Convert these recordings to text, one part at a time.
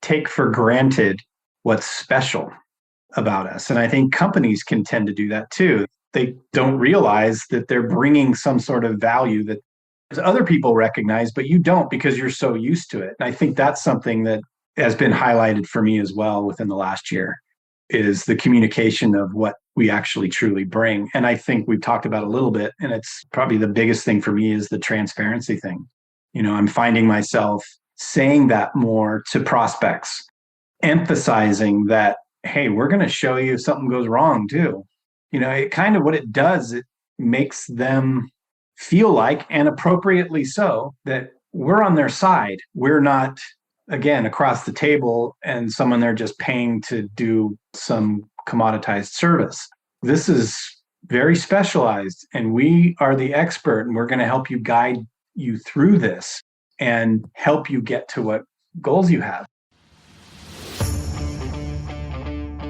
take for granted what's special about us. And I think companies can tend to do that too. They don't realize that they're bringing some sort of value that other people recognize, but you don't because you're so used to it. And I think that's something that has been highlighted for me as well within the last year, is the communication of what we actually truly bring. And I think we've talked about a little bit, and it's probably the biggest thing for me is the transparency thing. I'm finding myself saying that more to prospects, emphasizing that, hey, we're going to show you if something goes wrong too. It kind of what it does, it makes them feel like, and appropriately so, that we're on their side. We're not, again, across the table and someone they're just paying to do some commoditized service. This is very specialized, and we are the expert, and we're going to help you guide you through this and help you get to what goals you have.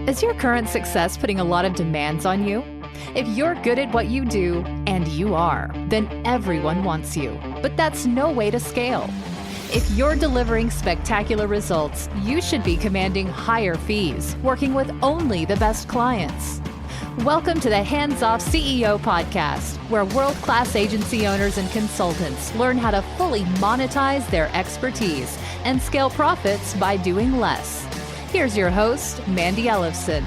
Is your current success putting a lot of demands on you? If you're good at what you do, and you are, then everyone wants you. But that's no way to scale. If you're delivering spectacular results, you should be commanding higher fees, working with only the best clients. Welcome to the Hands Off CEO podcast, where world-class agency owners and consultants learn how to fully monetize their expertise and scale profits by doing less. Here's your host, Mandi Ellefson.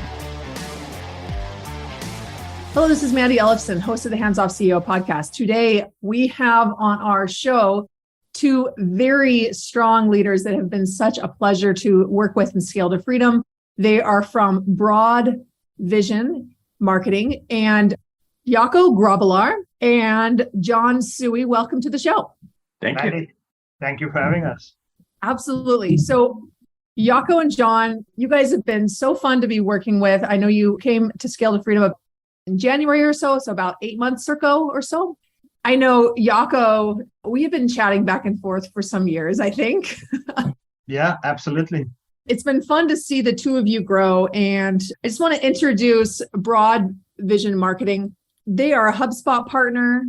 Hello, this is Mandi Ellefson, host of the Hands Off CEO podcast. Today, we have on our show two very strong leaders that have been such a pleasure to work with and scale to freedom. They are from BroadVision Marketing, and Jaco Grobbelaar and Jon Sooy. Welcome to the show. Thank you. Thank you for having us. Absolutely. So Jaco and Jon, you guys have been so fun to be working with. I know you came to Scale to Freedom in January or so about 8 months or so. I know, Jaco, we have been chatting back and forth for some years, I think. Yeah, absolutely. It's been fun to see the two of you grow. And I just want to introduce BroadVision Marketing. They are a HubSpot partner.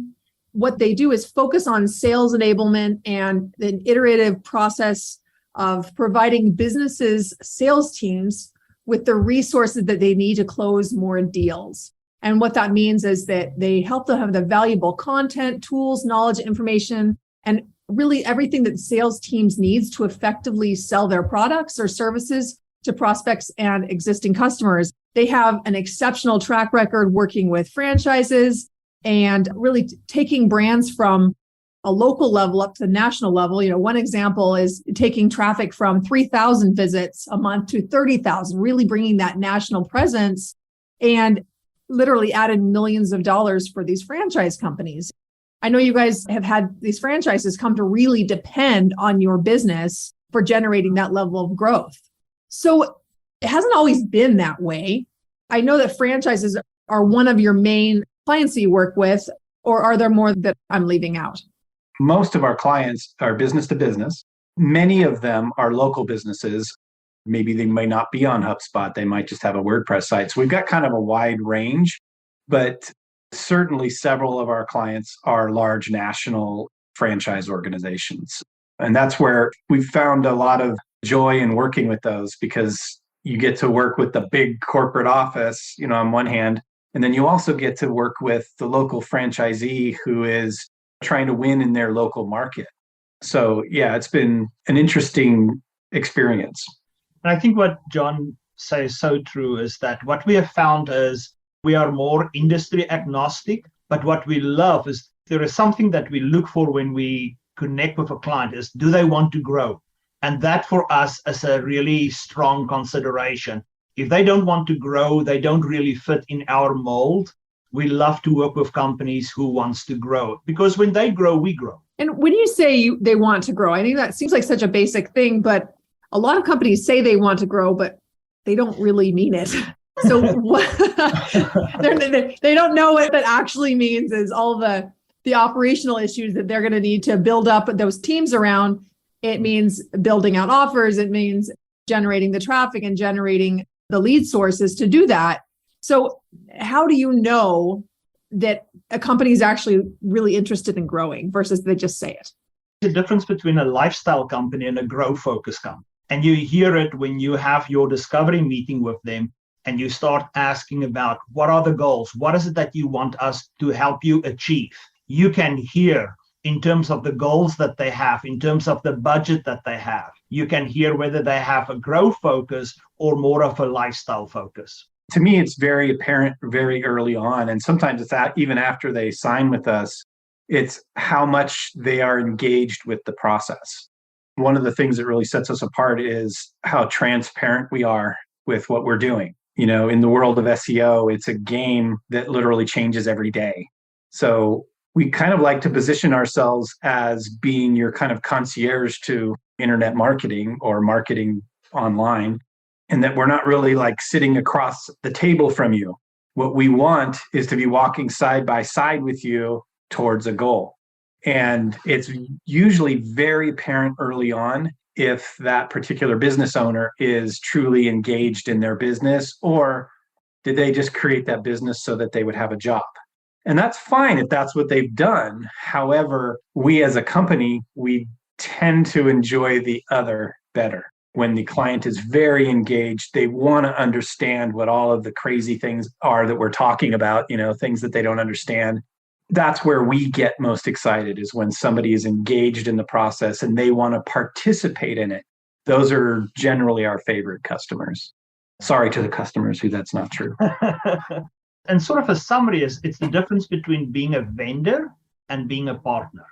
What they do is focus on sales enablement and an iterative process of providing businesses' sales teams with the resources that they need to close more deals. And what that means is that they help them have the valuable content, tools, knowledge, information, and really everything that sales teams needs to effectively sell their products or services to prospects and existing customers. They have an exceptional track record working with franchises and really taking brands from a local level up to the national level. One example is taking traffic from 3,000 visits a month to 30,000, really bringing that national presence and literally added millions of dollars for these franchise companies. I know you guys have had these franchises come to really depend on your business for generating that level of growth. So it hasn't always been that way. I know that franchises are one of your main clients that you work with, or are there more that I'm leaving out? Most of our clients are business to business. Many of them are local businesses. Maybe they may not be on HubSpot. They might just have a WordPress site. So we've got kind of a wide range, but certainly several of our clients are large national franchise organizations. And that's where we've found a lot of joy in working with those, because you get to work with the big corporate office, on one hand, and then you also get to work with the local franchisee who is trying to win in their local market. So yeah, it's been an interesting experience. And I think what Jon says so true is that what we have found is we are more industry agnostic, but what we love is there is something that we look for when we connect with a client is, do they want to grow? And that for us is a really strong consideration. If they don't want to grow, they don't really fit in our mold. We love to work with companies who wants to grow, because when they grow, we grow. And when you say they want to grow, I think that seems like such a basic thing, but a lot of companies say they want to grow, but they don't really mean it. So they don't know what that actually means is all the operational issues that they're going to need to build up those teams around. It means building out offers. It means generating the traffic and generating the lead sources to do that. So how do you know that a company is actually really interested in growing versus they just say it? The difference between a lifestyle company and a growth-focused company. And you hear it when you have your discovery meeting with them and you start asking about what are the goals? What is it that you want us to help you achieve? You can hear in terms of the goals that they have, in terms of the budget that they have. You can hear whether they have a growth focus or more of a lifestyle focus. To me, it's very apparent very early on. And sometimes it's even after they sign with us, it's how much they are engaged with the process. One of the things that really sets us apart is how transparent we are with what we're doing. In the world of SEO, it's a game that literally changes every day. So we kind of like to position ourselves as being your kind of concierge to internet marketing or marketing online, and that we're not really like sitting across the table from you. What we want is to be walking side by side with you towards a goal. And it's usually very apparent early on if that particular business owner is truly engaged in their business, or did they just create that business so that they would have a job? And that's fine if that's what they've done. However, we as a company, we tend to enjoy the other better. When the client is very engaged, they want to understand what all of the crazy things are that we're talking about, things that they don't understand. That's where we get most excited, is when somebody is engaged in the process and they want to participate in it. Those are generally our favorite customers. Sorry to the customers who that's not true. And sort of a summary is, it's the difference between being a vendor and being a partner.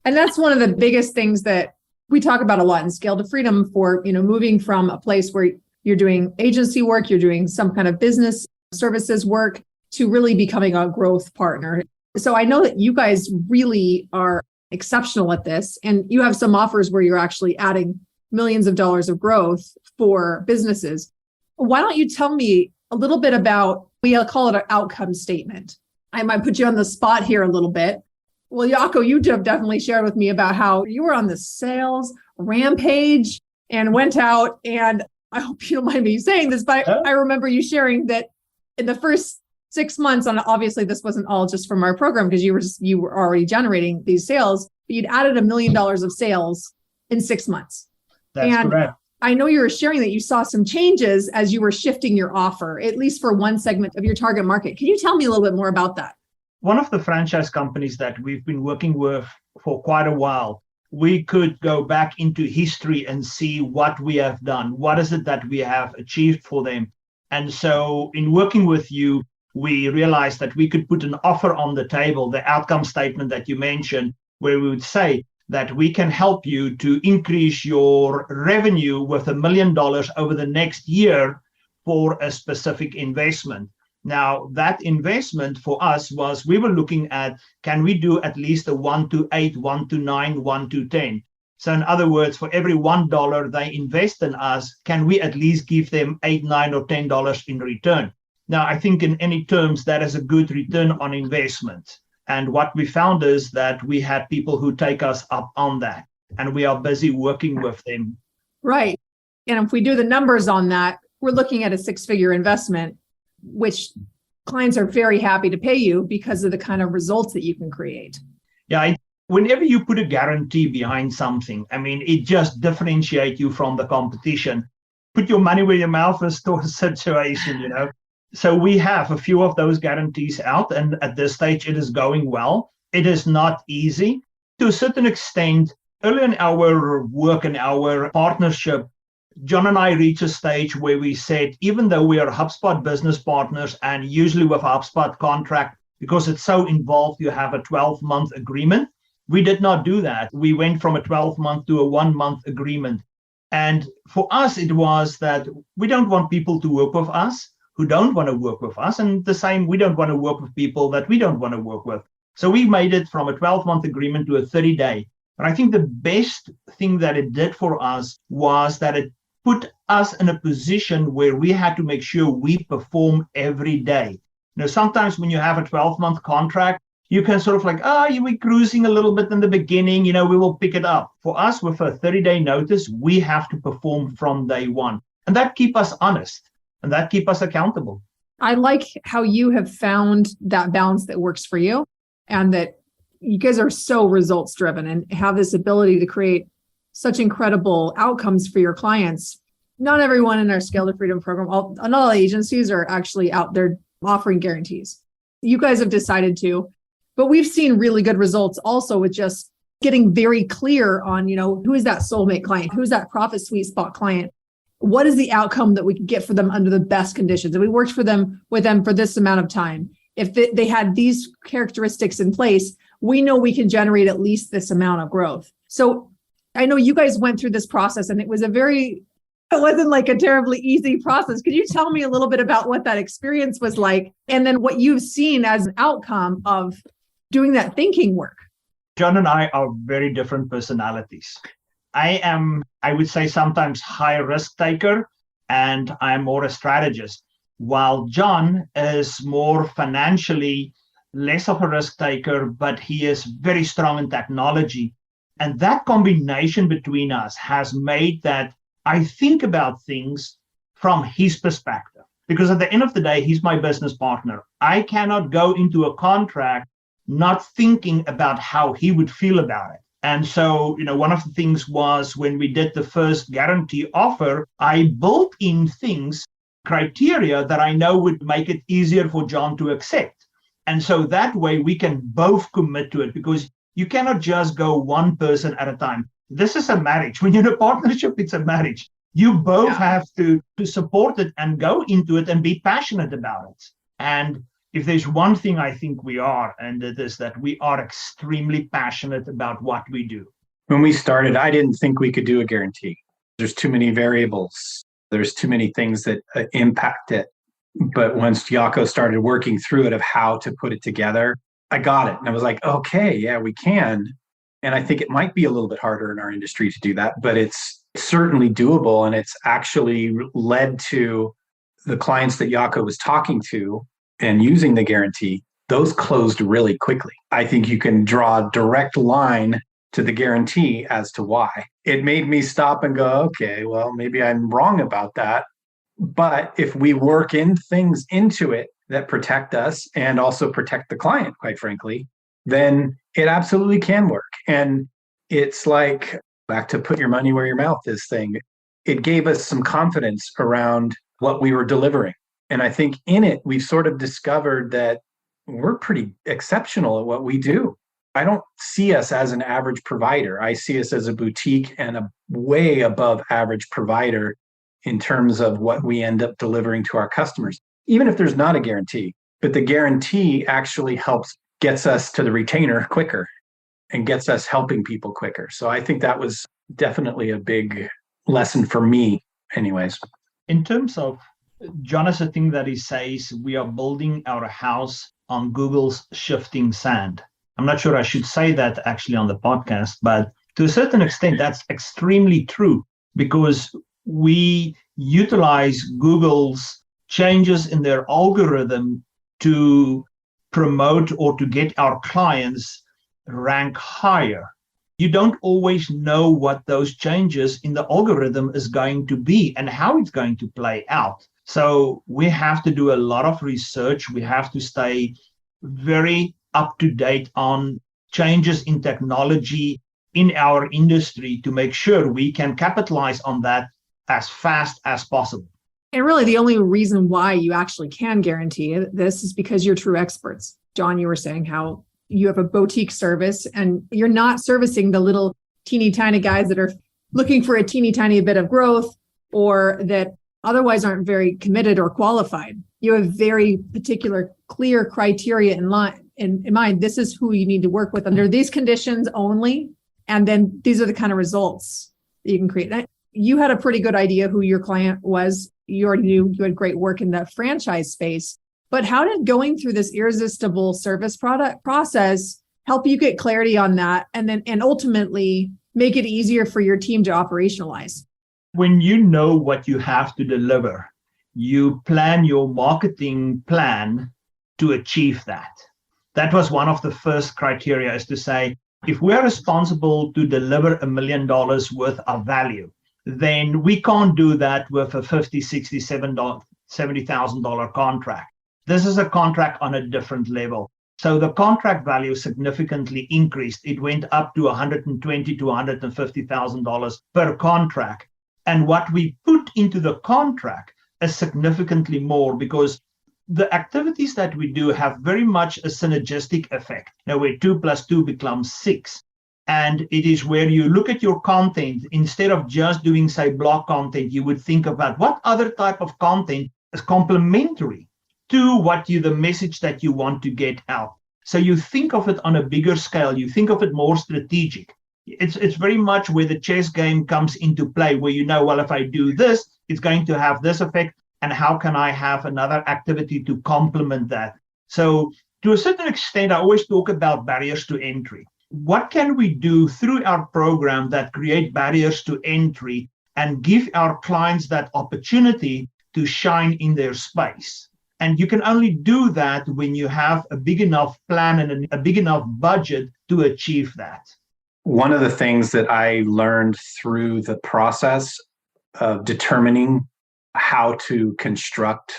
And that's one of the biggest things that we talk about a lot in Scale to Freedom, for, moving from a place where you're doing agency work, you're doing some kind of business services work, to really becoming a growth partner. So I know that you guys really are exceptional at this, and you have some offers where you're actually adding millions of dollars of growth for businesses. Why don't you tell me a little bit about, we call it an outcome statement. I might put you on the spot here a little bit. Well, Jaco, you have definitely shared with me about how you were on the sales rampage and went out, and I hope you don't mind me saying this, but I remember you sharing that in the first 6 months, and obviously this wasn't all just from our program because you were already generating these sales, but you'd added $1 million of sales in 6 months. That's correct. I know you were sharing that you saw some changes as you were shifting your offer, at least for one segment of your target market. Can you tell me a little bit more about that? One of the franchise companies that we've been working with for quite a while, we could go back into history and see what we have done. What is it that we have achieved for them? And so in working with you, we realized that we could put an offer on the table, the outcome statement that you mentioned, where we would say that we can help you to increase your revenue with $1 million over the next year for a specific investment. Now, that investment for us was, we were looking at, can we do at least a 1 to 8, 1 to 9, 1 to 10? So in other words, for every $1 they invest in us, can we at least give them $8, $9, or $10 in return? Now, I think in any terms, that is a good return on investment. And what we found is that we had people who take us up on that, and we are busy working with them. Right. And if we do the numbers on that, we're looking at a 6-figure investment, which clients are very happy to pay you because of the kind of results that you can create. Yeah. Whenever you put a guarantee behind something, I mean, it just differentiates you from the competition. Put your money where your mouth is sort of situation, So we have a few of those guarantees out, and at this stage, it is going well. It is not easy. To a certain extent, early in our work and our partnership, Jon and I reached a stage where we said, even though we are HubSpot business partners, and usually with a HubSpot contract, because it's so involved, you have a 12-month agreement. We did not do that. We went from a 12-month to a 1-month agreement. And for us, it was that we don't want people to work with us who don't want to work with us. And the same, we don't want to work with people that we don't want to work with. So we made it from a 12-month agreement to a 30-day. And I think the best thing that it did for us was that it put us in a position where we had to make sure we perform every day. Sometimes when you have a 12-month contract, you can sort of like, we're cruising a little bit in the beginning, we will pick it up. For us, with a 30-day notice, we have to perform from day one. And that keeps us honest, and that keeps us accountable. I like how you have found that balance that works for you, and that you guys are so results driven and have this ability to create such incredible outcomes for your clients. Not everyone in our Scale to Freedom program, not all agencies are actually out there offering guarantees. You guys have decided to, but we've seen really good results also with just getting very clear on, who is that soulmate client? Who's that profit sweet spot client? What is the outcome that we can get for them under the best conditions? And we worked with them for this amount of time. If they had these characteristics in place, we know we can generate at least this amount of growth. So I know you guys went through this process and it wasn't like a terribly easy process. Could you tell me a little bit about what that experience was like? And then what you've seen as an outcome of doing that thinking work? Jon and I are very different personalities. I am, I would say, sometimes high risk taker, and I'm more a strategist, while Jon is more financially less of a risk taker, but he is very strong in technology. And that combination between us has made that I think about things from his perspective, because at the end of the day, he's my business partner. I cannot go into a contract not thinking about how he would feel about it. And so, one of the things was when we did the first guarantee offer, I built in criteria that I know would make it easier for Jon to accept. And so that way we can both commit to it, because you cannot just go one person at a time. This is a marriage. When you're in a partnership, it's a marriage. You both have to support it and go into it and be passionate about it. And if there's one thing I think we are, and it is that we are extremely passionate about what we do. When we started, I didn't think we could do a guarantee. There's too many variables. There's too many things that impact it. But once Jaco started working through it of how to put it together, I got it. And I was like, okay, yeah, we can. And I think it might be a little bit harder in our industry to do that, but it's certainly doable. And it's actually led to the clients that Jaco was talking to and using the guarantee, those closed really quickly. I think you can draw a direct line to the guarantee as to why. It made me stop and go, okay, well, maybe I'm wrong about that. But if we work in things into it that protect us and also protect the client, quite frankly, then it absolutely can work. And it's like, back to put your money where your mouth is thing. It gave us some confidence around what we were delivering. And I think in it, we've sort of discovered that we're pretty exceptional at what we do. I don't see us as an average provider. I see us as a boutique and a way above average provider in terms of what we end up delivering to our customers, even if there's not a guarantee. But the guarantee actually gets us to the retainer quicker and gets us helping people quicker. So I think that was definitely a big lesson for me anyways. In terms of Jon has a thing that he says, we are building our house on Google's shifting sand. I'm not sure I should say that actually on the podcast, but to a certain extent, that's extremely true, because we utilize Google's changes in their algorithm to promote or to get our clients rank higher. You don't always know what those changes in the algorithm is going to be and how it's going to play out. So we have to do a lot of research. We have to stay very up to date on changes in technology in our industry to make sure we can capitalize on that as fast as possible. And really, the only reason why you actually can guarantee this is because you're true experts. Jon, you were saying how you have a boutique service and you're not servicing the little teeny tiny guys that are looking for a teeny tiny bit of growth or that otherwise aren't very committed or qualified. You have very particular, clear criteria in mind. This is who you need to work with under these conditions only. And then these are the kind of results that you can create. You had a pretty good idea who your client was. You already knew you had great work in the franchise space. But how did going through this irresistible service product process help you get clarity on that and ultimately make it easier for your team to operationalize? When you know what you have to deliver, you plan your marketing plan to achieve that. That was one of the first criteria, is to say, if we're responsible to deliver $1 million worth of value, then we can't do that with a $50,000, $60,000, $70,000 contract. This is a contract on a different level. So the contract value significantly increased. It went up to $120,000 to $150,000 per contract. And what we put into the contract is significantly more, because the activities that we do have very much a synergistic effect. Now, where 2 plus 2 becomes 6. And it is where you look at your content, instead of just doing, say, blog content, you would think about what other type of content is complementary to the message that you want to get out. So you think of it on a bigger scale, you think of it more strategic. It's very much where the chess game comes into play, where well, if I do this, it's going to have this effect, and how can I have another activity to complement that? So to a certain extent, I always talk about barriers to entry. What can we do through our program that create barriers to entry and give our clients that opportunity to shine in their space? And you can only do that when you have a big enough plan and a big enough budget to achieve that. One of the things that I learned through the process of determining how to construct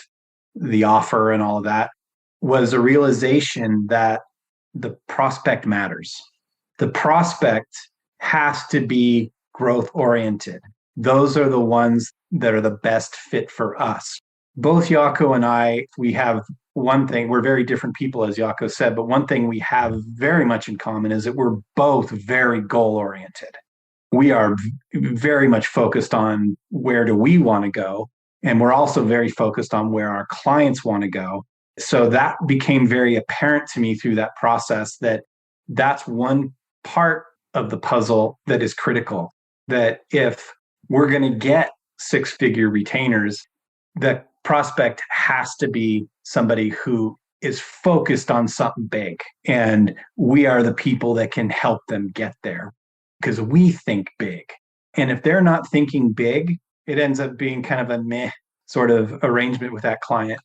the offer and all of that was a realization that the prospect matters. The prospect has to be growth oriented. Those are the ones that are the best fit for us. Both Jaco and I, we have one thing, we're very different people, as Jaco said, but one thing we have very much in common is that we're both very goal-oriented. We are very much focused on where do we want to go, and we're also very focused on where our clients want to go. So that became very apparent to me through that process, that that's one part of the puzzle that is critical, that if we're going to get six-figure retainers, the prospect has to be somebody who is focused on something big. And we are the people that can help them get there because we think big. And if they're not thinking big, it ends up being kind of a meh sort of arrangement with that client.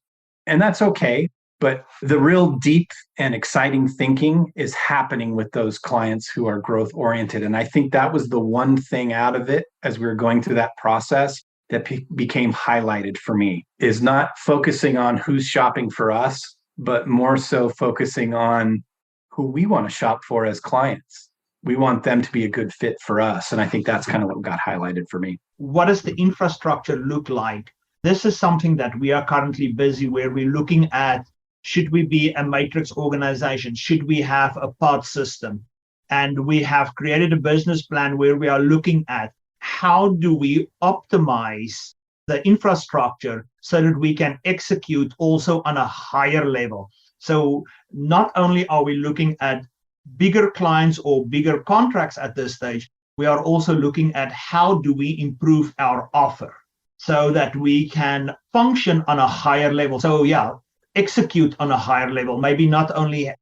And that's okay. But the real deep and exciting thinking is happening with those clients who are growth oriented. And I think that was the one thing out of it as we were going through that process that became highlighted for me, is not focusing on who's shopping for us, but more so focusing on who we want to shop for as clients. We want them to be a good fit for us. And I think that's kind of what got highlighted for me. What does the infrastructure look like? This is something that we are currently busy, where we're looking at, should we be a matrix organization? Should we have a pod system? And we have created a business plan where we are looking at how do we optimize the infrastructure so that we can execute also on a higher level. So not only are we looking at bigger clients or bigger contracts at this stage, we are also looking at how do we improve our offer so that we can function on a higher level. So execute on a higher level, maybe not only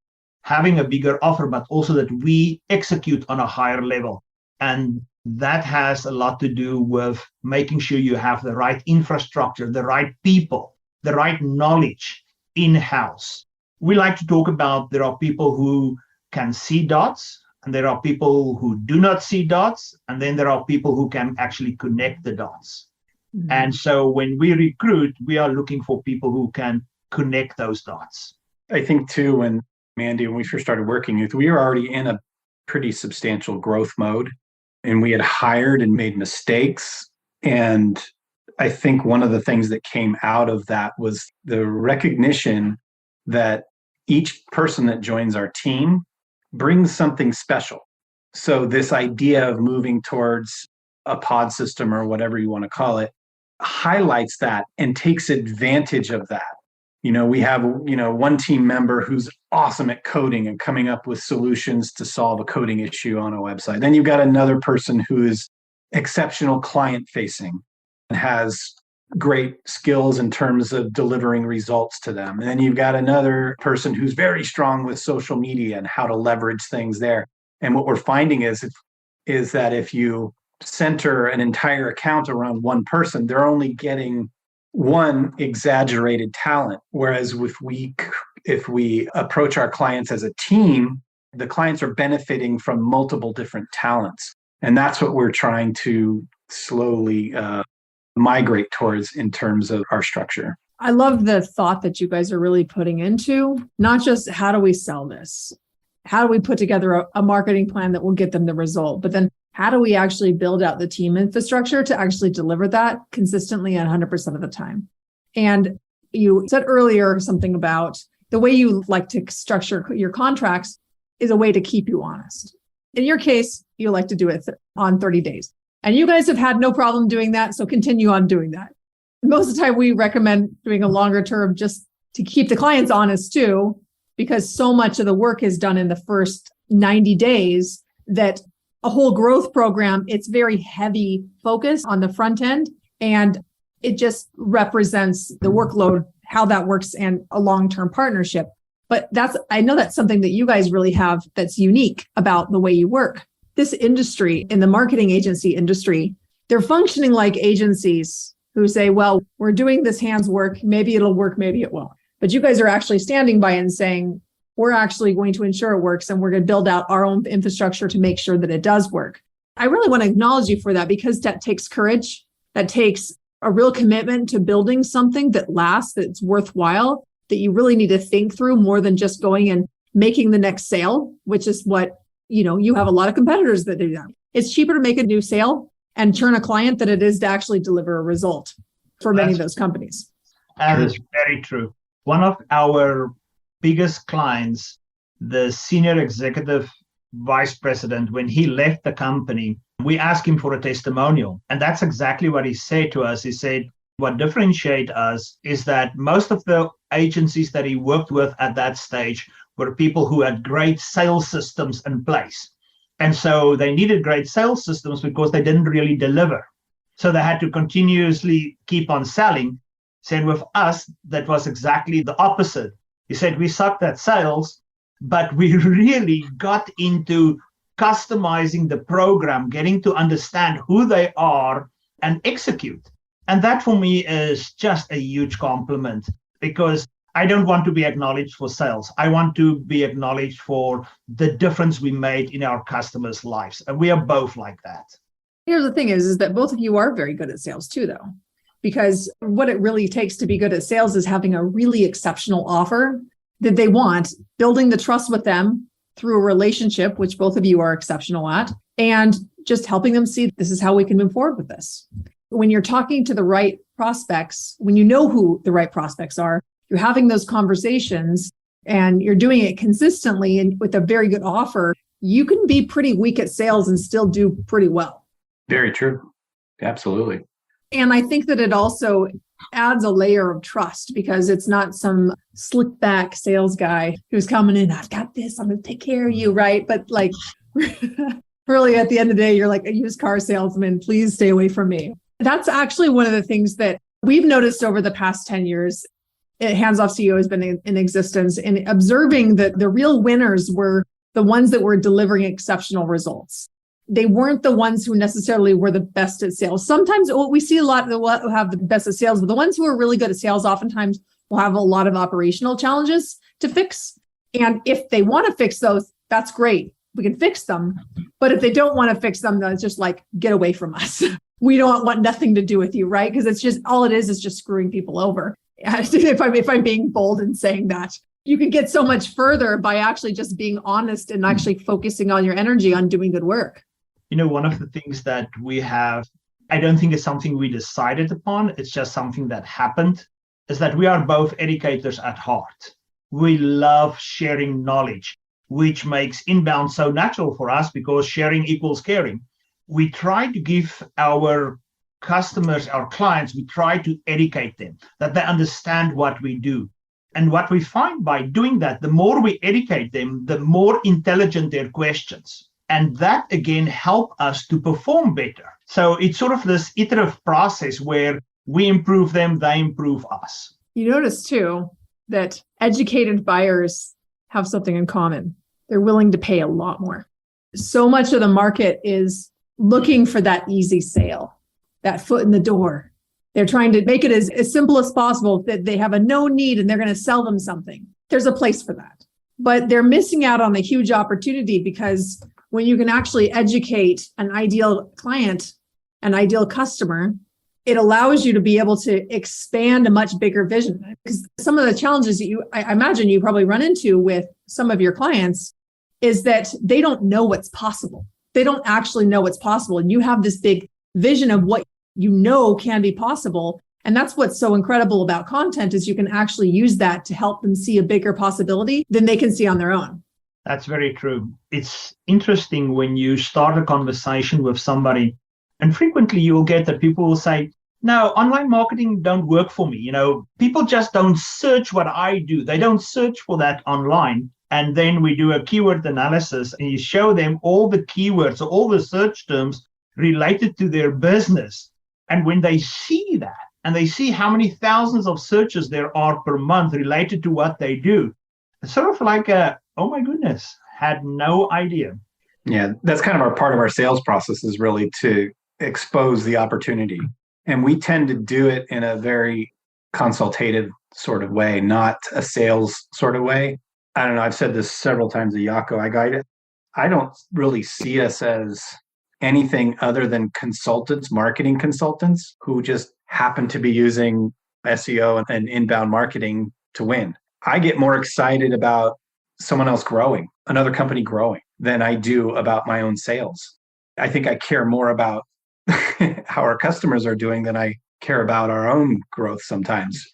having a bigger offer, but also that we execute on a higher level. And that has a lot to do with making sure you have the right infrastructure, the right people, the right knowledge in-house. We like to talk about there are people who can see dots, and there are people who do not see dots, and then there are people who can actually connect the dots. Mm-hmm. And so when we recruit, we are looking for people who can connect those dots. I think too, when Mandi, when we first started working with, we were already in a pretty substantial growth mode, and we had hired and made mistakes. And I think one of the things that came out of that was the recognition that each person that joins our team brings something special. So this idea of moving towards a pod system, or whatever you want to call it, highlights that and takes advantage of that. We have, one team member who's awesome at coding and coming up with solutions to solve a coding issue on a website. Then you've got another person who is exceptional client facing and has great skills in terms of delivering results to them. And then you've got another person who's very strong with social media and how to leverage things there. And what we're finding is that if you center an entire account around one person, they're only getting one exaggerated talent. Whereas if we approach our clients as a team, the clients are benefiting from multiple different talents. And that's what we're trying to slowly migrate towards in terms of our structure. I love the thought that you guys are really putting into not just how do we sell this? How do we put together a marketing plan that will get them the result? But then how do we actually build out the team infrastructure to actually deliver that consistently and 100% of the time? And you said earlier something about the way you like to structure your contracts is a way to keep you honest. In your case, you like to do it on 30 days. And you guys have had no problem doing that, so continue on doing that. Most of the time, we recommend doing a longer term just to keep the clients honest too, because so much of the work is done in the first 90 days that a whole growth program, it's very heavy focus on the front end. And it just represents the workload, how that works, and a long-term partnership. But I know that's something that you guys really have that's unique about the way you work. This industry, in the marketing agency industry, they're functioning like agencies who say, well, we're doing this hands work. Maybe it'll work, maybe it won't. But you guys are actually standing by and saying, we're actually going to ensure it works, and we're going to build out our own infrastructure to make sure that it does work. I really want to acknowledge you for that, because that takes courage. That takes a real commitment to building something that lasts, that's worthwhile, that you really need to think through more than just going and making the next sale, which is what, you have a lot of competitors that do that. It's cheaper to make a new sale and churn a client than it is to actually deliver a result for many of those companies. That is very true. One of our biggest clients, the senior executive vice president, when he left the company, we asked him for a testimonial. And that's exactly what he said to us. He said, what differentiates us is that most of the agencies that he worked with at that stage were people who had great sales systems in place. And so they needed great sales systems because they didn't really deliver. So they had to continuously keep on selling. Said with us, that was exactly the opposite. He said, we sucked at sales, but we really got into customizing the program, getting to understand who they are and execute. And that for me is just a huge compliment, because I don't want to be acknowledged for sales. I want to be acknowledged for the difference we made in our customers' lives. And we are both like that. Here's the thing is that both of you are very good at sales too, though, because what it really takes to be good at sales is having a really exceptional offer that they want, building the trust with them through a relationship, which both of you are exceptional at, and just helping them see this is how we can move forward with this. When you're talking to the right prospects, when you know who the right prospects are, you're having those conversations and you're doing it consistently and with a very good offer, you can be pretty weak at sales and still do pretty well. Very true. Absolutely. And I think that it also adds a layer of trust, because it's not some slick back sales guy who's coming in, I've got this, I'm going to take care of you, right? But like really at the end of the day, you're like a used car salesman, please stay away from me. That's actually one of the things that we've noticed over the past 10 years. Hands Off CEO has been in existence, and observing that the real winners were the ones that were delivering exceptional results. They weren't the ones who necessarily were the best at sales. Sometimes we see a lot of the who have the best at sales, but the ones who are really good at sales oftentimes will have a lot of operational challenges to fix. And if they want to fix those, that's great. We can fix them. But if they don't want to fix them, then it's just like, get away from us. We don't want nothing to do with you, right? Because it's just, all it is just screwing people over. If I'm being bold in saying that, you can get so much further by actually just being honest and actually focusing on your energy on doing good work. One of the things that we have, I don't think it's something we decided upon, it's just something that happened, is that we are both educators at heart. We love sharing knowledge, which makes inbound so natural for us because sharing equals caring. We try to give our customers, our clients, we try to educate them, that they understand what we do. And what we find by doing that, the more we educate them, the more intelligent their questions. And that, again, help us to perform better. So it's sort of this iterative process where we improve them, they improve us. You notice, too, that educated buyers have something in common. They're willing to pay a lot more. So much of the market is looking for that easy sale, that foot in the door. They're trying to make it as simple as possible, that they have a no need and they're going to sell them something. There's a place for that. But they're missing out on a huge opportunity, because when you can actually educate an ideal client, an ideal customer, it allows you to be able to expand a much bigger vision. Because some of the challenges that I imagine you probably run into with some of your clients is that they don't know what's possible. They don't actually know what's possible. And you have this big vision of what you know can be possible. And that's what's so incredible about content is you can actually use that to help them see a bigger possibility than they can see on their own. That's very true. It's interesting when you start a conversation with somebody, and frequently you will get that people will say, no, online marketing don't work for me. People just don't search what I do. They don't search for that online. And then we do a keyword analysis and you show them all the keywords, all the search terms related to their business. And when they see that and they see how many thousands of searches there are per month related to what they do, it's sort of like oh my goodness, had no idea. Yeah, that's kind of our part of our sales process is really to expose the opportunity. And we tend to do it in a very consultative sort of way, not a sales sort of way. I don't know, I've said this several times at Jaco. I don't really see us as anything other than consultants, marketing consultants who just happen to be using SEO and inbound marketing to win. I get more excited about someone else growing, another company growing, than I do about my own sales. I think I care more about how our customers are doing than I care about our own growth sometimes.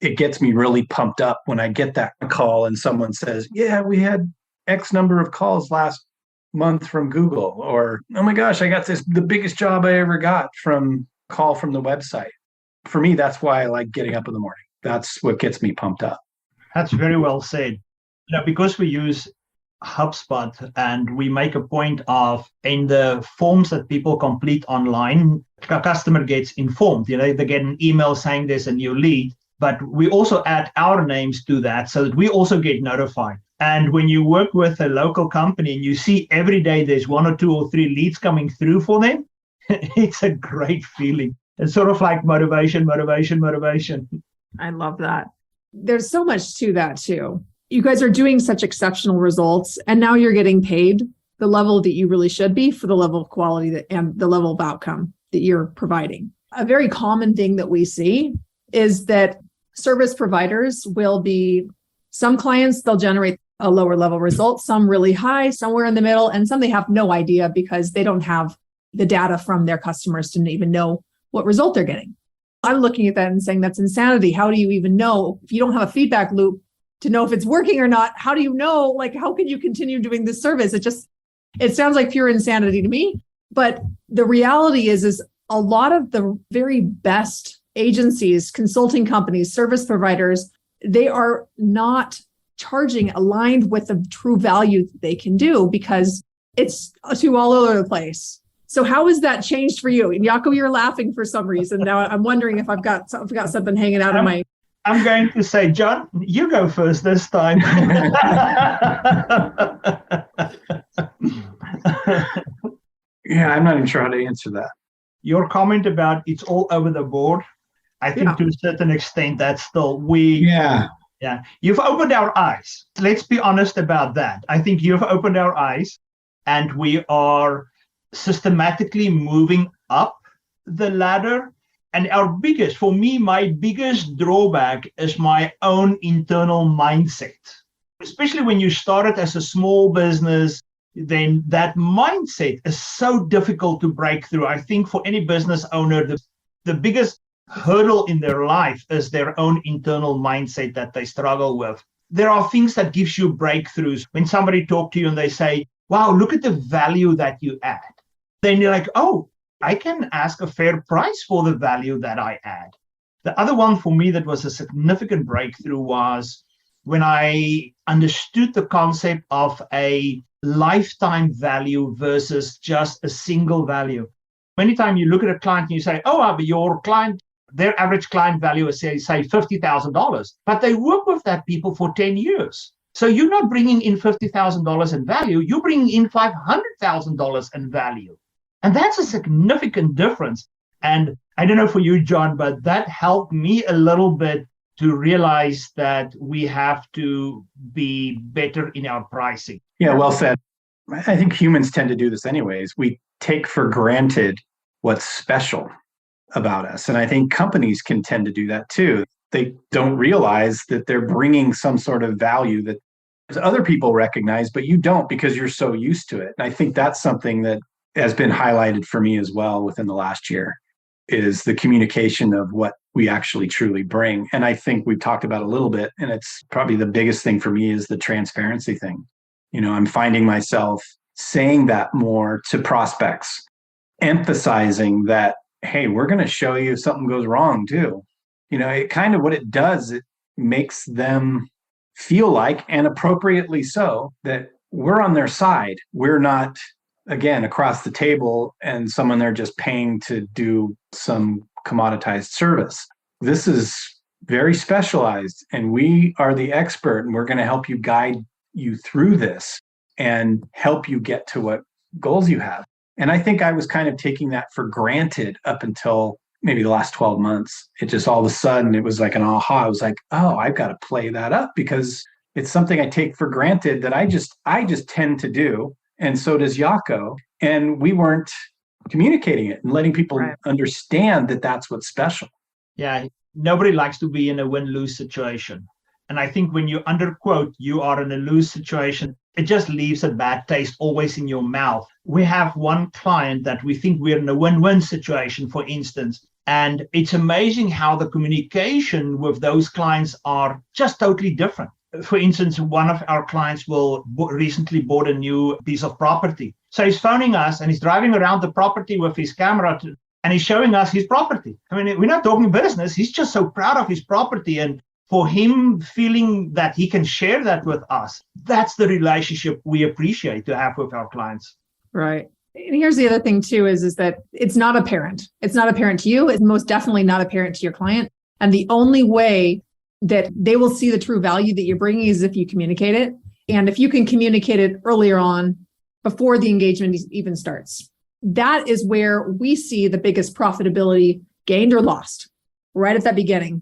It gets me really pumped up when I get that call and someone says, yeah, we had X number of calls last month from Google, or, oh my gosh, I got the biggest job I ever got from call from the website. For me, that's why I like getting up in the morning. That's what gets me pumped up. That's very well said. Because we use HubSpot and we make a point of in the forms that people complete online, a customer gets informed. They get an email saying there's a new lead, but we also add our names to that so that we also get notified. And when you work with a local company and you see every day there's 1 or 2 or 3 leads coming through for them, it's a great feeling. It's sort of like motivation. I love that. There's so much to that too. You guys are doing such exceptional results, and now you're getting paid the level that you really should be for the level of quality and the level of outcome that you're providing. A very common thing that we see is that service providers will be, some clients, they'll generate a lower level result, some really high, somewhere in the middle, and some they have no idea because they don't have the data from their customers to even know what result they're getting. I'm looking at that and saying that's insanity. How do you even know if you don't have a feedback loop to know if it's working or not? How do you know? How can you continue doing this service? It sounds like pure insanity to me. But the reality is a lot of the very best agencies, consulting companies, service providers, they are not charging aligned with the true value that they can do because it's too all over the place. So how has that changed for you? And Jaco, you're laughing for some reason. Now I'm wondering if I've got something hanging out of my... I'm going to say, Jon, you go first this time. Yeah, I'm not even sure how to answer that. Your comment about it's all over the board, I think to a certain extent that's still Yeah, you've opened our eyes. Let's be honest about that. I think you've opened our eyes and we are systematically moving up the ladder. And my biggest drawback is my own internal mindset. Especially when you started as a small business, then that mindset is so difficult to break through. I think for any business owner, the biggest hurdle in their life is their own internal mindset that they struggle with. There are things that gives you breakthroughs. When somebody talks to you and they say, wow, look at the value that you add. Then you're like, oh, I can ask a fair price for the value that I add. The other one for me that was a significant breakthrough was when I understood the concept of a lifetime value versus just a single value. Many times you look at a client and you say, oh, but your client, their average client value is say $50,000, but they work with that people for 10 years. So you're not bringing in $50,000 in value, you're bringing in $500,000 in value. And that's a significant difference. And I don't know for you, Jon, but that helped me a little bit to realize that we have to be better in our pricing. Yeah, well said. I think humans tend to do this anyways. We take for granted what's special about us. And I think companies can tend to do that too. They don't realize that they're bringing some sort of value that other people recognize, but you don't because you're so used to it. And I think that's something that has been highlighted for me as well within the last year, is the communication of what we actually truly bring. And I think we've talked about a little bit, and it's probably the biggest thing for me is the transparency thing. I'm finding myself saying that more to prospects, emphasizing that, hey, we're going to show you if something goes wrong too. It kind of what it does, it makes them feel like, and appropriately so, that we're on their side. We're not, again, across the table and someone they're just paying to do some commoditized service. This is very specialized, and we are the expert, and we're going to help you guide you through this and help you get to what goals you have. And I think I was kind of taking that for granted up until maybe the last 12 months. It just all of a sudden, it was like an aha. I was like, oh, I've got to play that up because it's something I take for granted that I just tend to do. And so does Jaco. And we weren't communicating it and letting people understand that that's what's special. Yeah, nobody likes to be in a win-lose situation. And I think when you underquote, you are in a lose situation, it just leaves a bad taste always in your mouth. We have one client that we think we're in a win-win situation, for instance. And it's amazing how the communication with those clients are just totally different. For instance, one of our clients recently bought a new piece of property. So he's phoning us and he's driving around the property with his camera and he's showing us his property. I mean, we're not talking business. He's just so proud of his property. And for him feeling that he can share that with us, that's the relationship we appreciate to have with our clients. Right. And here's the other thing too, is that it's not apparent. It's not apparent to you. It's most definitely not apparent to your client. And the only way that they will see the true value that you're bringing is if you communicate it. And if you can communicate it earlier on, before the engagement even starts, that is where we see the biggest profitability gained or lost, right at that beginning.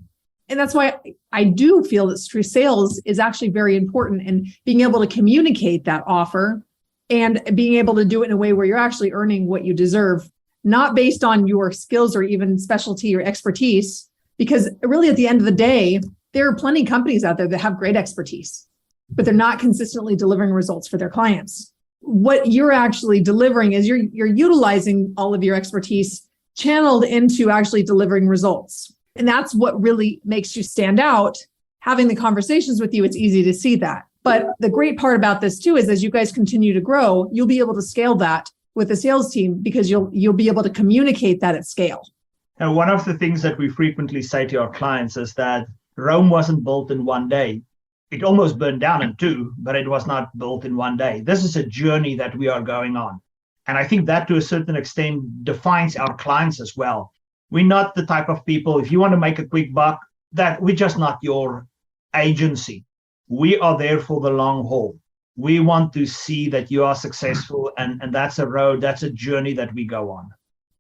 And that's why I do feel that sales is actually very important, and being able to communicate that offer and being able to do it in a way where you're actually earning what you deserve, not based on your skills or even specialty or expertise, because really at the end of the day, there are plenty of companies out there that have great expertise, but they're not consistently delivering results for their clients. What you're actually delivering is you're utilizing all of your expertise channeled into actually delivering results. And that's what really makes you stand out. Having the conversations with you, it's easy to see that. But the great part about this too is as you guys continue to grow, you'll be able to scale that with the sales team because you'll be able to communicate that at scale. And one of the things that we frequently say to our clients is that Rome wasn't built in one day. It almost burned down in two, but it was not built in one day. This is a journey that we are going on. And I think that to a certain extent defines our clients as well. We're not the type of people, if you want to make a quick buck, that we're just not your agency. We are there for the long haul. We want to see that you are successful, and that's a road, that's a journey that we go on.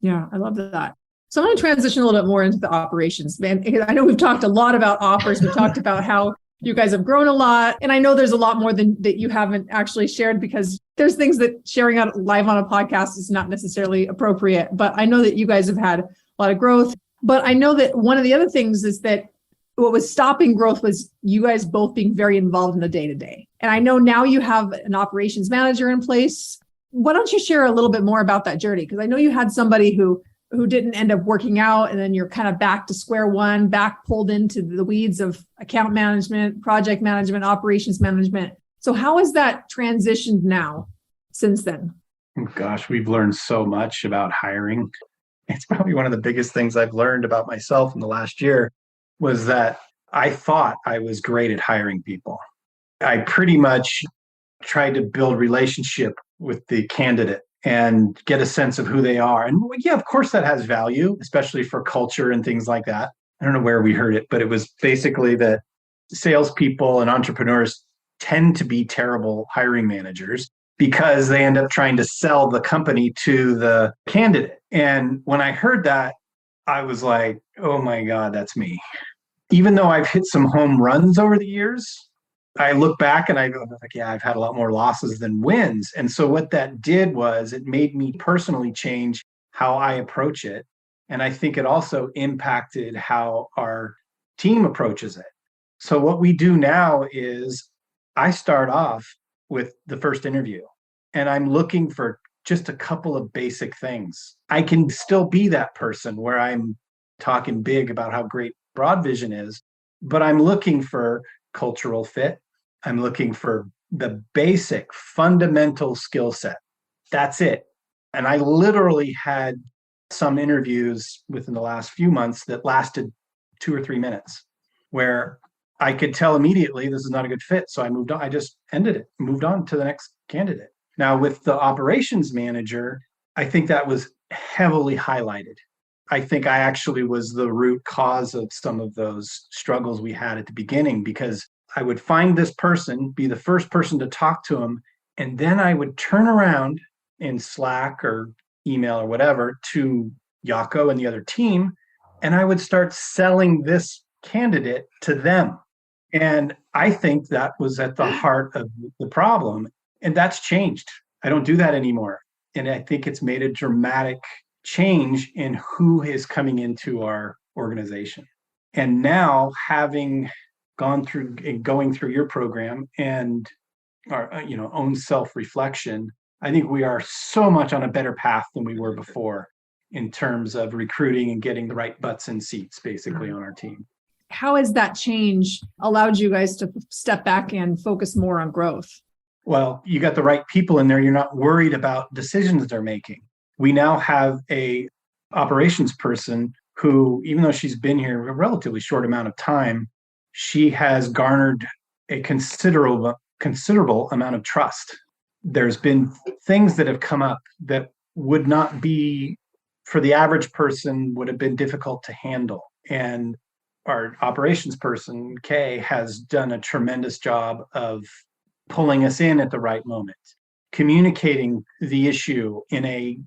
Yeah, I love that. So I'm going to transition a little bit more into the operations. Man, I know we've talked a lot about offers. We've talked about how you guys have grown a lot. And I know there's a lot more than that you haven't actually shared, because there's things that sharing out live on a podcast is not necessarily appropriate. But I know that you guys have had a lot of growth. But I know that one of the other things is that what was stopping growth was you guys both being very involved in the day-to-day. And I know now you have an operations manager in place. Why don't you share a little bit more about that journey? Because I know you had somebody who didn't end up working out, and then you're kind of back to square one, back pulled into the weeds of account management, project management, operations management. So how has that transitioned now since then? Gosh, we've learned so much about hiring. It's probably one of the biggest things I've learned about myself in the last year was that I thought I was great at hiring people. I pretty much tried to build relationship with the candidate and get a sense of who they are. And yeah, of course that has value, especially for culture and things like that. I don't know where we heard it, but it was basically that salespeople and entrepreneurs tend to be terrible hiring managers because they end up trying to sell the company to the candidate. And when I heard that, I was like, oh my God, that's me. Even though I've hit some home runs over the years, I look back and I go, like, yeah, I've had a lot more losses than wins. And so what that did was it made me personally change how I approach it. And I think it also impacted how our team approaches it. So what we do now is I start off with the first interview, and I'm looking for just a couple of basic things. I can still be that person where I'm talking big about how great BroadVision is, but I'm looking for cultural fit. I'm looking for the basic fundamental skill set. That's it. And I literally had some interviews within the last few months that lasted 2 or 3 minutes where I could tell immediately this is not a good fit. So I moved on. I just ended it, moved on to the next candidate. Now, with the operations manager, I think that was heavily highlighted. I think I actually was the root cause of some of those struggles we had at the beginning, because I would find this person, be the first person to talk to him, and then I would turn around in Slack or email or whatever to Jaco and the other team, and I would start selling this candidate to them. And I think that was at the heart of the problem. And that's changed. I don't do that anymore. And I think it's made a dramatic change in who is coming into our organization. And now, having going through your program and our own self-reflection, I think we are so much on a better path than we were before in terms of recruiting and getting the right butts in seats basically on our team. How has that change allowed you guys to step back and focus more on growth? Well, you got the right people in there. You're not worried about decisions they're making. We now have a operations person who, even though she's been here a relatively short amount of time, she has garnered a considerable amount of trust. There's been things that have come up that would not be, for the average person, would have been difficult to handle. And our operations person, Kay, has done a tremendous job of pulling us in at the right moment, communicating the issue in a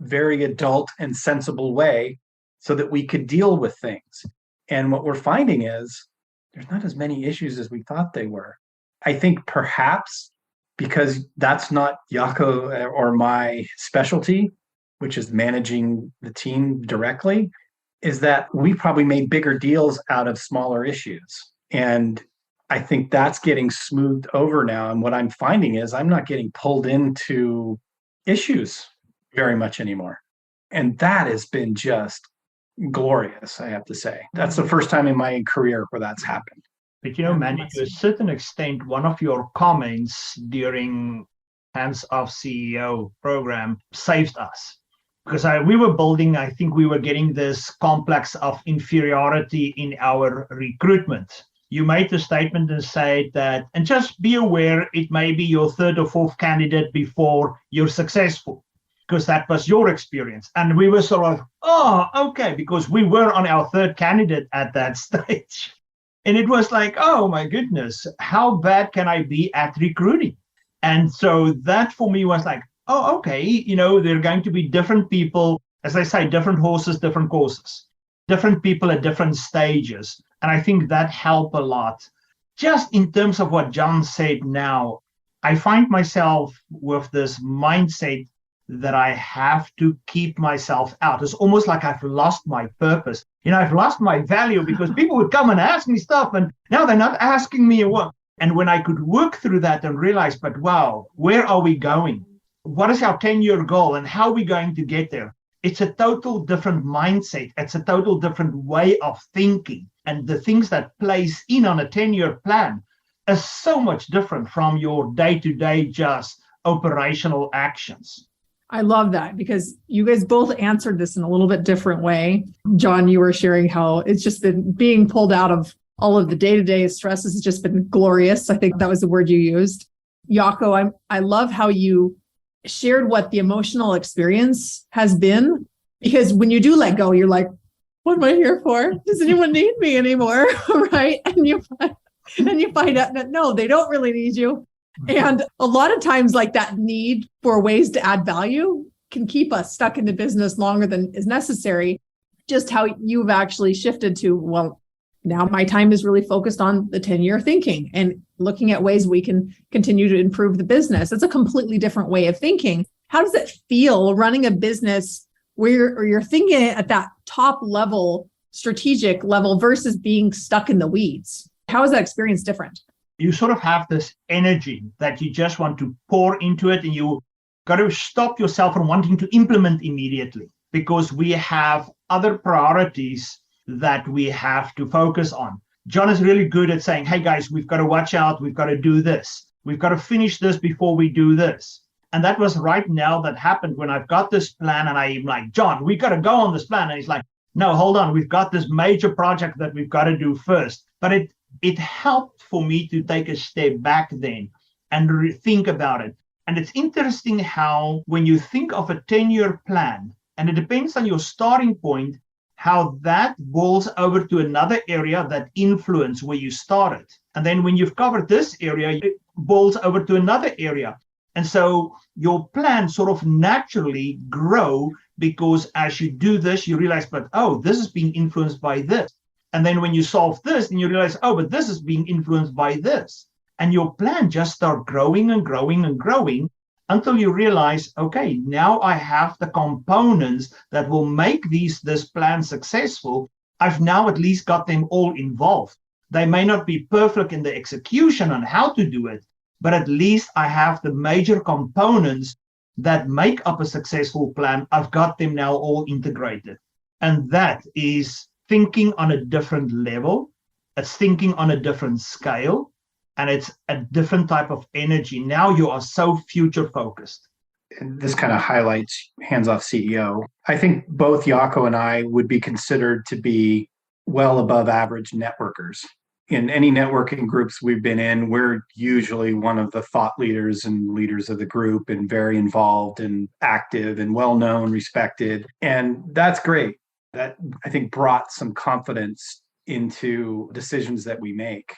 very adult and sensible way so that we could deal with things. And what we're finding is there's not as many issues as we thought they were. I think perhaps because that's not Jaco or my specialty, which is managing the team directly, is that we probably made bigger deals out of smaller issues. And I think that's getting smoothed over now. And what I'm finding is I'm not getting pulled into issues very much anymore. And that has been just glorious, I have to say. That's the first time in my career where that's happened. But Mandi, to a certain extent, one of your comments during Hands Off CEO program saved us. Because we were building, I think we were getting this complex of inferiority in our recruitment. You made the statement and said that, and just be aware, it may be your third or fourth candidate before you're successful, because that was your experience. And we were sort of, oh, okay, because we were on our third candidate at that stage. And it was like, oh my goodness, how bad can I be at recruiting? And so that for me was like, oh, okay, there are going to be different people, as I say, different horses, different courses, different people at different stages. And I think that helped a lot. Just in terms of what Jon said now, I find myself with this mindset that I have to keep myself out. It's almost like I've lost my purpose. I've lost my value because people would come and ask me stuff, and now they're not asking me what. And when I could work through that and realize, but wow, where are we going? What is our 10-year goal and how are we going to get there? It's a total different mindset. It's a total different way of thinking. And the things that plays in on a 10-year plan are so much different from your day-to-day just operational actions. I love that because you guys both answered this in a little bit different way. Jon, you were sharing how it's just been being pulled out of all of the day-to-day stresses has just been glorious. I think that was the word you used. Jaco, I love how you shared what the emotional experience has been, because when you do let go, you're like, what am I here for? Does anyone need me anymore? Right? And you find out that no, they don't really need you. And a lot of times like that need for ways to add value can keep us stuck in the business longer than is necessary. Just how you've actually shifted to, well, now my time is really focused on the 10-year thinking and looking at ways we can continue to improve the business. It's a completely different way of thinking. How does it feel running a business where you're thinking at that top level, strategic level versus being stuck in the weeds. How is that experience different? You sort of have this energy that you just want to pour into it, and you got to stop yourself from wanting to implement immediately, because we have other priorities that we have to focus on. Jon is really good at saying, hey guys, we've got to watch out. We've got to do this. We've got to finish this before we do this. And that was right now that happened when I've got this plan and I'm like, Jon, we got to go on this plan. And he's like, no, hold on. We've got this major project that we've got to do first. But it helped for me to take a step back then and think about it. And it's interesting how when you think of a 10-year plan, and it depends on your starting point, how that boils over to another area that influence where you started. And then when you've covered this area, it boils over to another area. And so your plans sort of naturally grow, because as you do this, you realize, but this is being influenced by this. And then when you solve this, then you realize, but this is being influenced by this. And your plan just starts growing and growing and growing until you realize, okay, now I have the components that will make this plan successful. I've now at least got them all involved. They may not be perfect in the execution on how to do it, but at least I have the major components that make up a successful plan. I've got them now all integrated. And that is thinking on a different level. It's thinking on a different scale. And it's a different type of energy. Now you are so future focused. And this kind of highlights hands-off CEO. I think both Jaco and I would be considered to be well above average networkers. In any networking groups we've been in, we're usually one of the thought leaders and leaders of the group, and very involved and active and well-known, respected. And that's great. That, I think, brought some confidence into decisions that we make.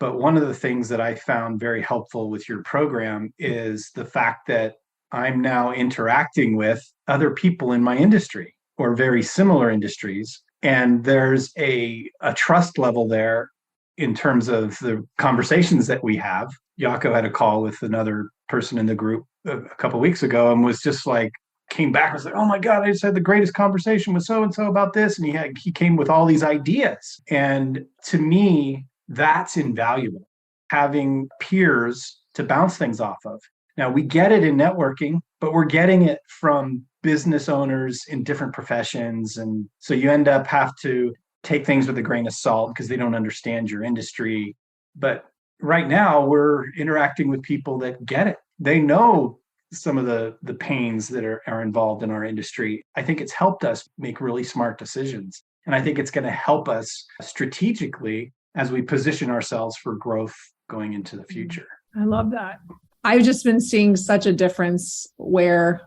But one of the things that I found very helpful with your program is the fact that I'm now interacting with other people in my industry or very similar industries. And there's a trust level there in terms of the conversations that we have. Jaco had a call with another person in the group a couple of weeks ago and was just like, came back and was like, oh my God, I just had the greatest conversation with so-and-so about this. And he came with all these ideas. And to me, that's invaluable, having peers to bounce things off of. Now, we get it in networking, but we're getting it from business owners in different professions. And so you end up have to take things with a grain of salt because they don't understand your industry. But right now, we're interacting with people that get it. They know some of the pains that are involved in our industry. I think it's helped us make really smart decisions. And I think it's going to help us strategically as we position ourselves for growth going into the future. I love that. I've just been seeing such a difference where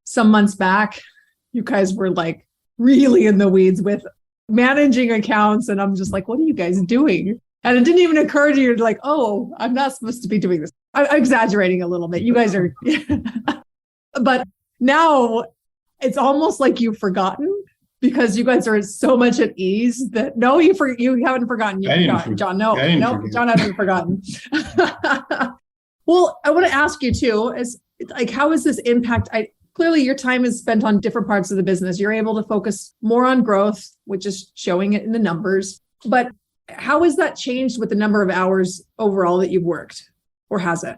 some months back, you guys were like really in the weeds with managing accounts. And I'm just like, what are you guys doing? And it didn't even occur to you like, oh, I'm not supposed to be doing this. I'm exaggerating a little bit. You guys are, but now it's almost like you've forgotten, because you guys are so much at ease that no, you haven't forgotten. Jon. No, Jon hasn't forgotten. Well, I want to ask you too, is like, how is this impact? Clearly your time is spent on different parts of the business. You're able to focus more on growth, which is showing it in the numbers. But how has that changed with the number of hours overall that you've worked, or has it?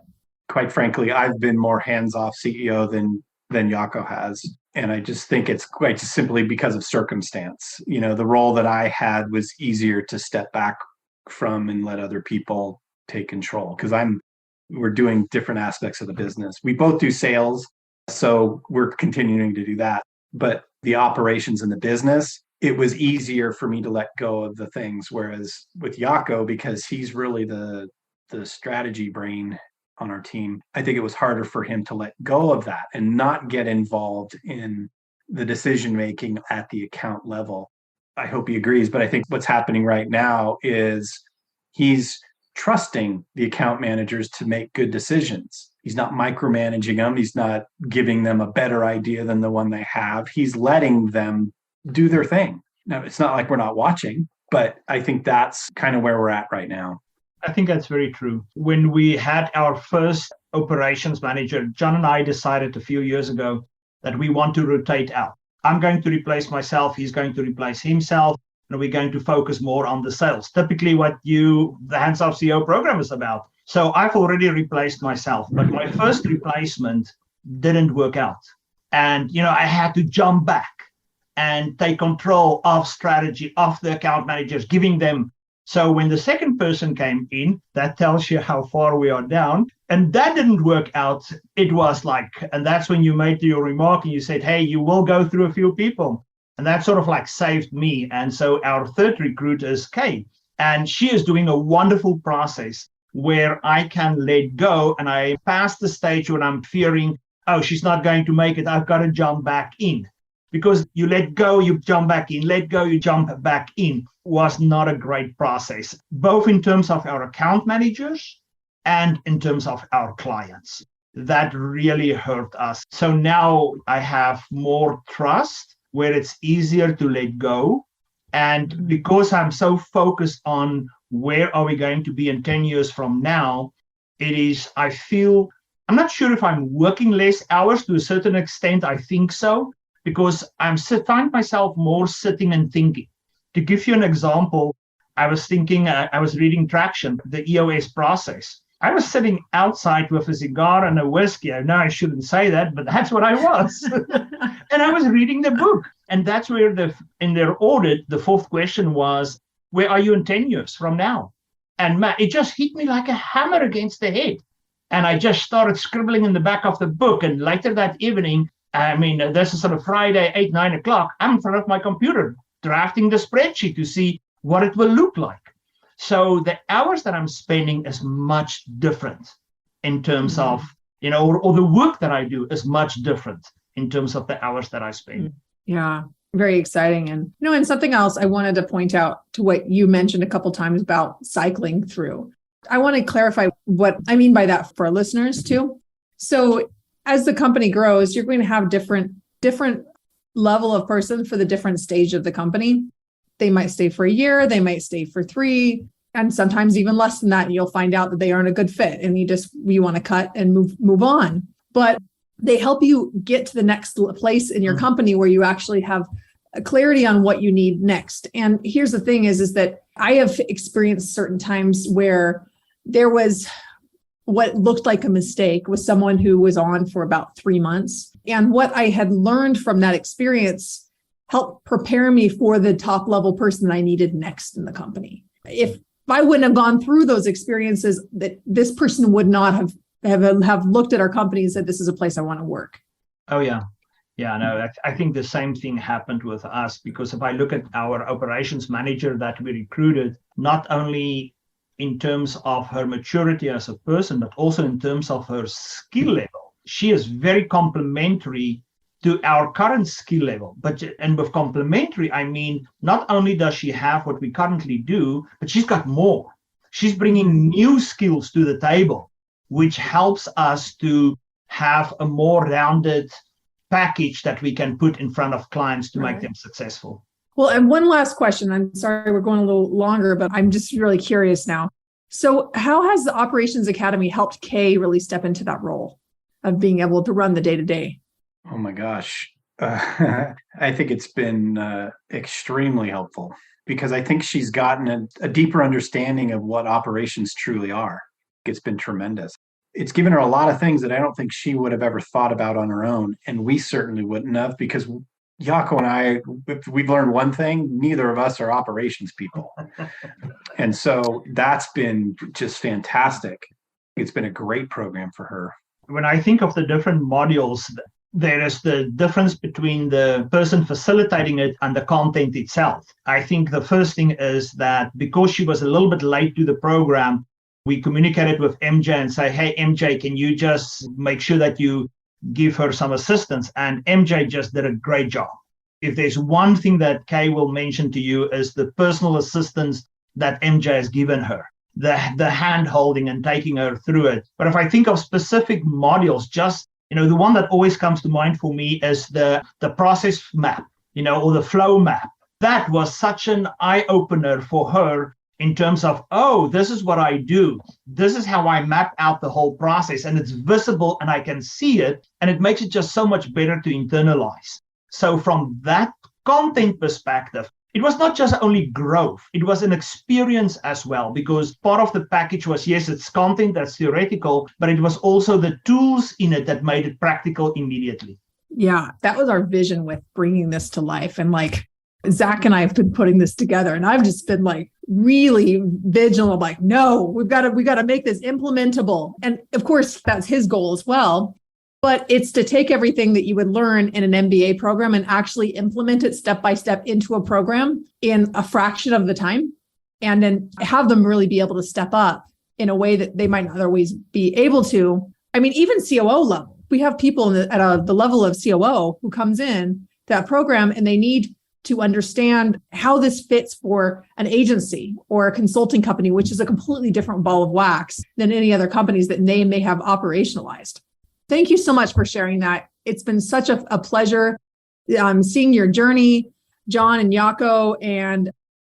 Quite frankly, I've been more hands-off CEO than Jaco has. And I just think it's quite simply because of circumstance. You know, the role that I had was easier to step back from and let other people take control, because we're doing different aspects of the business. We both do sales, so we're continuing to do that. But the operations in the business, it was easier for me to let go of the things. Whereas with Jaco, because he's really the strategy brain on our team, I think it was harder for him to let go of that and not get involved in the decision making at the account level. I hope he agrees, but I think what's happening right now is he's trusting the account managers to make good decisions. He's not micromanaging them. He's not giving them a better idea than the one they have. He's letting them do their thing. Now, it's not like we're not watching, but I think that's kind of where we're at right now. I think that's very true. When we had our first operations manager, Jon and I decided a few years ago that we want to rotate out. I'm going to replace myself, he's going to replace himself, and we're going to focus more on the sales. Typically what the Hands Off CEO program is about. So I've already replaced myself, but my first replacement didn't work out. And, I had to jump back and take control of strategy, of the account managers, giving them. So when the second person came in, that tells you how far we are down. And that didn't work out. It was and that's when you made your remark and you said, hey, you will go through a few people. And that sort of saved me. And so our third recruit is Kay. And she is doing a wonderful process where I can let go. And I pass the stage when I'm fearing, oh, she's not going to make it. I've got to jump back in. Because you let go, you jump back in, let go, you jump back in, was not a great process, both in terms of our account managers and in terms of our clients. That really hurt us. So now I have more trust where it's easier to let go. And because I'm so focused on where are we going to be in 10 years from now, I'm not sure if I'm working less hours. To a certain extent, I think so. Because I find myself more sitting and thinking. To give you an example, I was reading Traction, the EOS process. I was sitting outside with a cigar and a whiskey. I know I shouldn't say that, but that's what I was. And I was reading the book. And that's where in their audit, the fourth question was, where are you in 10 years from now? And it just hit me like a hammer against the head. And I just started scribbling in the back of the book. And later that evening, this is sort of Friday, 8, 9 o'clock. I'm in front of my computer, drafting the spreadsheet to see what it will look like. So the hours that I'm spending is much different in terms of, or the work that I do is much different in terms of the hours that I spend. Yeah, very exciting. And, and something else I wanted to point out to what you mentioned a couple of times about cycling through. I want to clarify what I mean by that for our listeners too. So as the company grows, you're going to have different level of person for the different stage of the company. They might stay for a year, they might stay for 3, and sometimes even less than that. You'll find out that they aren't a good fit and you want to cut and move on. But they help you get to the next place in your company where you actually have a clarity on what you need next. And here's the thing is that I have experienced certain times where there was what looked like a mistake with someone who was on for about 3 months. And what I had learned from that experience helped prepare me for the top level person that I needed next in the company. If I wouldn't have gone through those experiences, that this person would not have looked at our company and said, this is a place I want to work. Oh, yeah. Yeah, no, I think the same thing happened with us, because if I look at our operations manager that we recruited, not only in terms of her maturity as a person, but also in terms of her skill level. She is very complementary to our current skill level. And with complementary, I mean, not only does she have what we currently do, but she's got more. She's bringing new skills to the table, which helps us to have a more rounded package that we can put in front of clients to make them successful. Well, and one last question. I'm sorry, we're going a little longer, but I'm just really curious now. So how has the Operations Academy helped Kay really step into that role of being able to run the day-to-day? Oh my gosh. I think it's been extremely helpful, because I think she's gotten a deeper understanding of what operations truly are. It's been tremendous. It's given her a lot of things that I don't think she would have ever thought about on her own. And we certainly wouldn't have, because Jaco and I, if we've learned one thing, neither of us are operations people. And so that's been just fantastic. It's been a great program for her. When I think of the different modules, there is the difference between the person facilitating it and the content itself. I think the first thing is that because she was a little bit late to the program, we communicated with MJ and say, hey, MJ, can you just make sure that you give her some assistance? And MJ just did a great job. If there's one thing that Kay will mention to you is the personal assistance that MJ has given her, the hand holding and taking her through it. But if I think of specific modules, just, the one that always comes to mind for me is the process map, or the flow map. That was such an eye-opener for her in terms of, oh, this is what I do. This is how I map out the whole process, and it's visible and I can see it, and it makes it just so much better to internalize. So from that content perspective, it was not just only growth, it was an experience as well, because part of the package was, yes, it's content that's theoretical, but it was also the tools in it that made it practical immediately. Yeah, that was our vision with bringing this to life. And like Zach and I have been putting this together, and I've just been like really vigilant, like, no, we've got to make this implementable. And of course, that's his goal as well. But it's to take everything that you would learn in an MBA program and actually implement it step by step into a program in a fraction of the time, and then have them really be able to step up in a way that they might not always be able to. I mean, even COO level. We have people at the level of COO who comes in that program and they need to understand how this fits for an agency or a consulting company, which is a completely different ball of wax than any other companies that they may have operationalized. Thank you so much for sharing that. It's been such a pleasure seeing your journey, Jon and Jaco, and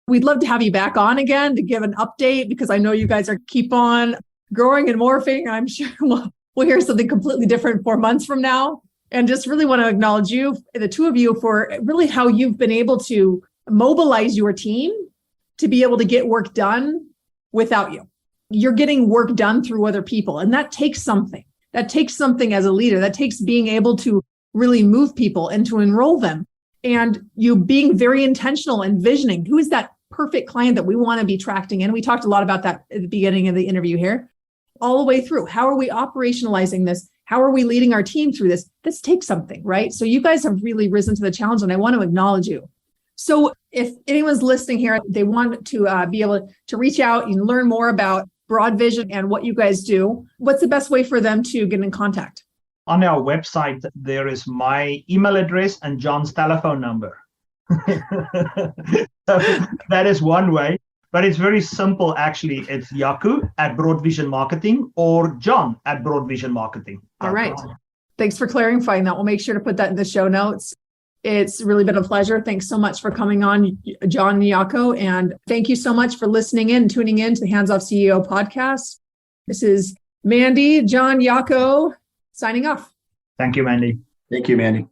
we'd love to have you back on again to give an update, because I know you guys are keep on growing and morphing. I'm sure we'll hear something completely different 4 months from now. And just really want to acknowledge you, the two of you, for really how you've been able to mobilize your team to be able to get work done without you. You're getting work done through other people, and that takes something. That takes something as a leader. That takes being able to really move people and to enroll them. And you being very intentional and visioning, who is that perfect client that we want to be attracting in? We talked a lot about that at the beginning of the interview here, all the way through. How are we operationalizing this? How are we leading our team through this? This takes something, right? So you guys have really risen to the challenge, and I want to acknowledge you. So if anyone's listening here, they want to be able to reach out and learn more about BroadVision and what you guys do, what's the best way for them to get in contact? On our website, there is my email address and Jon's telephone number. So that is one way, but it's very simple, actually. It's Jaco at BroadVision Marketing or Jon at BroadVision Marketing. All right. Thanks for clarifying that. We'll make sure to put that in the show notes. It's really been a pleasure. Thanks so much for coming on, Jon and Jaco. And thank you so much for listening in, tuning in to the Hands Off CEO podcast. This is Mandi, Jon, Jaco, signing off. Thank you, Mandi. Thank you, Mandi.